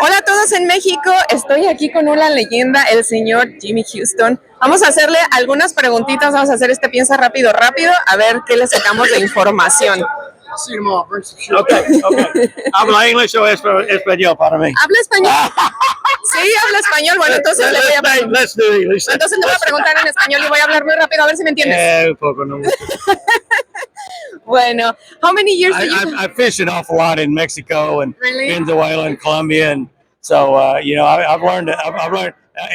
Hola a todos en México, estoy aquí con una leyenda, el señor Jimmy Houston. Vamos a hacerle algunas preguntitas, vamos a hacer este piensa rápido, a ver qué le sacamos de información. Okay. ¿Habla inglés o español para mí? ¿Habla español? Sí, habla español. Bueno, entonces le voy a preguntar. Entonces le voy a preguntar en español y voy a hablar muy rápido a ver si me entiendes. Un poco, no. Bueno, how many years do you... I fished an awful lot in Mexico and Really? Venezuela and Colombia, and so I've learned.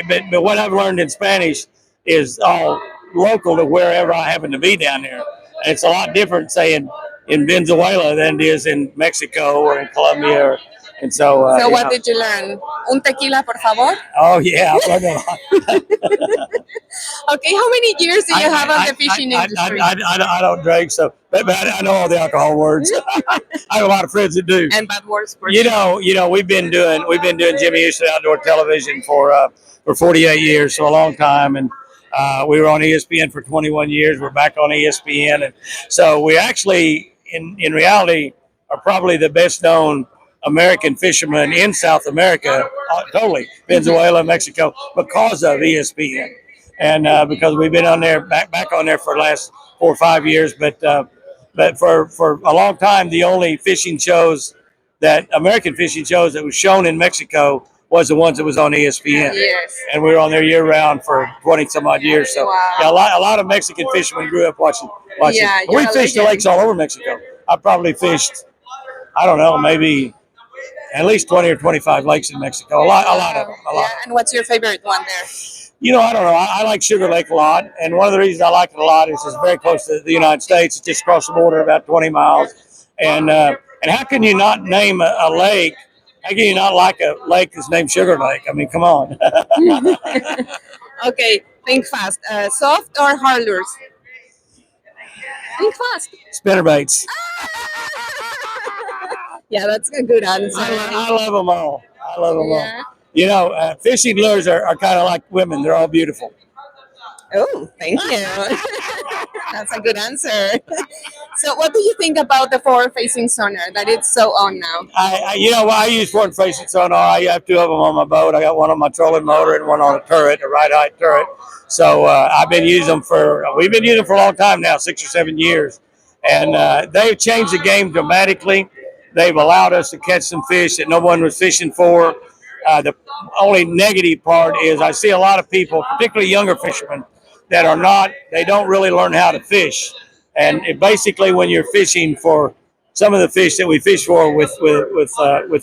But what I've learned in Spanish is all local to wherever I happen to be down there. And it's a lot different, say in Venezuela than it is in Mexico or in Colombia. And so what did you learn? Un tequila, por favor. Oh yeah, I've learned a lot. Okay, how many years do you have on the fishing industry? I don't drink, so but I know all the alcohol words. I have a lot of friends that do. And bad words for you know, we've been doing Jimmy Houston outdoor television for 48 years, so a long time, and we were on ESPN for 21 years. We're back on ESPN, and so we actually, in reality, are probably the best known American fishermen in South America, totally Venezuela, Mexico, because of ESPN, and because we've been on there back on there for the last 4 or 5 years. But for a long time, the only American fishing shows that was shown in Mexico was the ones that was on ESPN. Yes. And we were on there year round for 20 some odd years. So wow. Yeah, a lot of Mexican fishermen grew up watching. Yeah, we fished the lakes all over Mexico. I probably fished, I don't know, maybe at least 20 or 25 lakes in Mexico. A lot of them. A lot. Yeah, and what's your favorite one there? I don't know. I like Sugar Lake a lot, and one of the reasons I like it a lot is it's very close to the United States. It's just across the border, about 20 miles. And how can you not name a lake? How can you not like a lake that's named Sugar Lake? I mean, come on. Okay, think fast. Soft or hard lures? Think fast. Spinnerbaits. Yeah, that's a good answer. I love them all. I love them Yeah. all. Fishing lures are kind of like women. They're all beautiful. Oh, thank you. That's a good answer. So what do you think about the forward-facing sonar that it's so on now? I use forward-facing sonar. I have 2 of them on my boat. I got one on my trolling motor and one on a turret, a right height turret. So we've been using them for a long time now, 6 or 7 years. And they've changed the game dramatically. They've allowed us to catch some fish that no one was fishing for. The only negative part is I see a lot of people, particularly younger fishermen, that they don't really learn how to fish. And basically, when you're fishing for some of the fish that we fish for with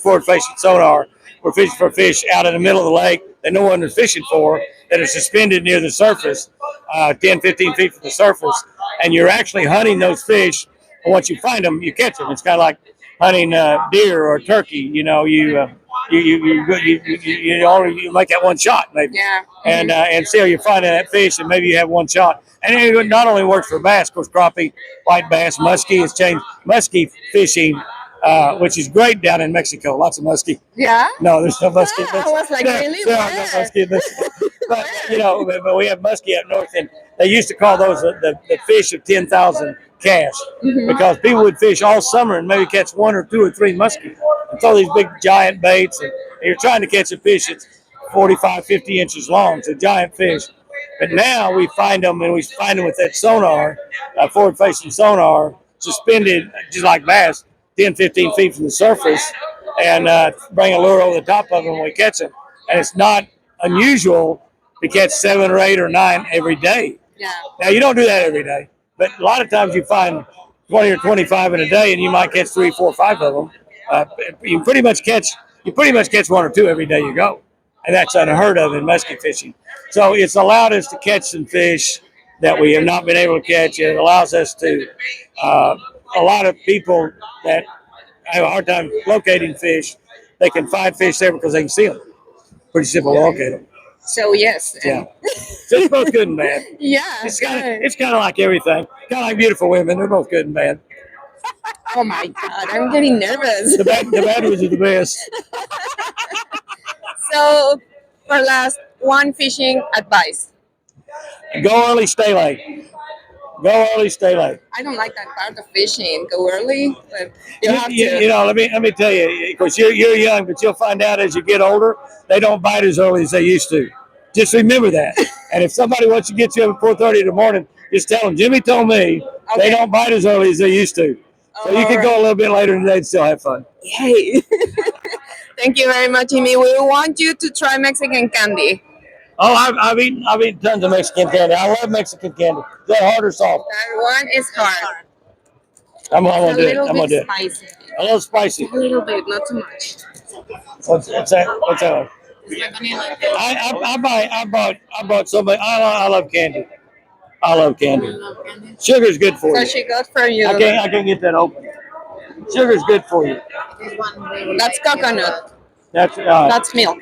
forward-facing sonar, we're fishing for fish out in the middle of the lake that no one is fishing for, that are suspended near the surface, 10, 15 feet from the surface, and you're actually hunting those fish. And once you find them, you catch them. It's kind of like hunting deer or turkey. You make that one shot maybe. Yeah. And see how you're finding that fish, and maybe you have one shot. And it not only works for bass, of course, crappie, white bass, muskie has changed. Muskie fishing, which is great down in Mexico. Lots of muskie. Yeah? No, there's no muskie. I was like, really? There are no muskie in Mexico. But we have muskie up north, and they used to call those the fish of 10,000 casts, because people would fish all summer and maybe catch 1 or 2 or 3 muskie and throw these big giant baits, and you're trying to catch a fish that's 45, 50 inches long. It's a giant fish. But now we find them, and we find them with that sonar, forward-facing sonar, suspended just like bass, 10, 15 feet from the surface, and bring a lure over the top of them when we catch them. And it's not unusual to catch 7 or 8 or 9 every day. Yeah. Now, you don't do that every day, but a lot of times you find 20 or 25 in a day, and you might catch 3, 4, 5 of them. You pretty much catch 1 or 2 every day you go, and that's unheard of in muskie fishing. So it's allowed us to catch some fish that we have not been able to catch. It allows us to a lot of people that have a hard time locating fish, they can find fish there because they can see them. Pretty simple to locate them. So yes. Yeah. So it's both good and bad. Yeah. It's kind of like everything. Kind of like beautiful women. They're both good and bad. Oh my God, I'm getting nervous. The bad ones are the best. So, for last, one fishing advice. Go early, stay late. Go early, stay late. I don't like that part of fishing. Go early, but you have to. You know, let me tell you, because you're young, but you'll find out as you get older, they don't bite as early as they used to. Just remember that. And if somebody wants to get you up at 4:30 in the morning, just tell them, Jimmy told me they don't bite as early as they used to. So you can go a little bit later today and still have fun. Yay. Thank you very much, Jimmy. We want you to try Mexican candy. Oh, I've eaten tons of Mexican candy. I love Mexican candy. Is that hard or soft? That one is hard. I'm gonna do it. A I'm little gonna do bit it. spicy. A little spicy. A little bit, not too much. What's that? What's that one? I bought so much. I love candy. I love candy. Sugar's good for So you. she got for you. I can't get that open. Sugar's good for you. That's coconut. That's Milk.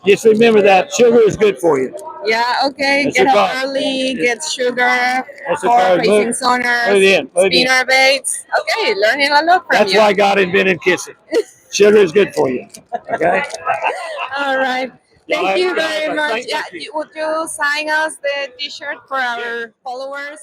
Just remember that sugar is good for you. Yeah, okay. That's Get a up card. early, get sugar, That's a for card. facing Move sonars, it in. Move it in. spinner baits. Okay, learning a lot from That's you. why God invented kissing. Sugar is good for you. Okay. All right. Thank you very much. Thank Yeah, you. would you sign us the T-shirt for our followers?